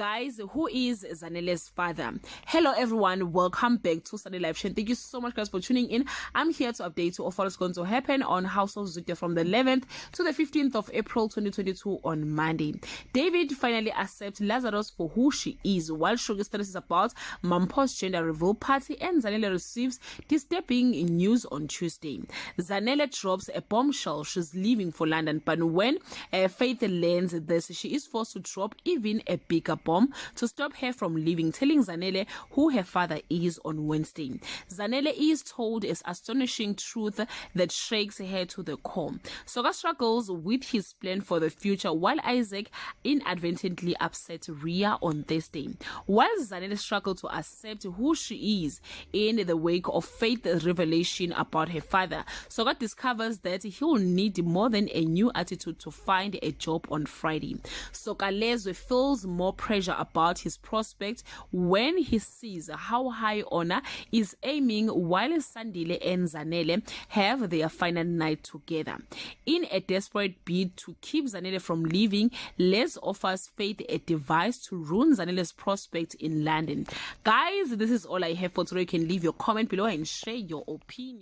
guys, who is Zanele's father? Hello everyone, welcome back to Sunday Live Show. Thank you so much guys for tuning in. I'm here to update you of what is going to happen on House of Zwide from the 11th to the 15th of April 2022 on Monday. David finally accepts Lazarus for who she is, while Sugar stresses about Mampo's gender reveal party, and Zanele receives disturbing news on Tuesday. Zanele drops a bombshell, she's leaving for London, but when Faith learns this, she is forced to drop even a bigger bomb to stop her from leaving, telling Zanele who her father is on Wednesday. Zanele is told an astonishing truth that shakes her to the core. Soga struggles with his plan for the future, while Isaac inadvertently upsets Ria on Thursday. While Zanele struggles to accept who she is in the wake of Faith's revelation about her father, Soga discovers that he'll need more than a new attitude to find a job on Friday. Soga feels more pressure about his prospects when he sees how high honor is aiming, while Sandile and Zanele have their final night together. In a desperate bid to keep Zanele from leaving, Les offers Faith a device to ruin Zanele's prospects in London. Guys, this is all I have for today. You can leave your comment below and share your opinion.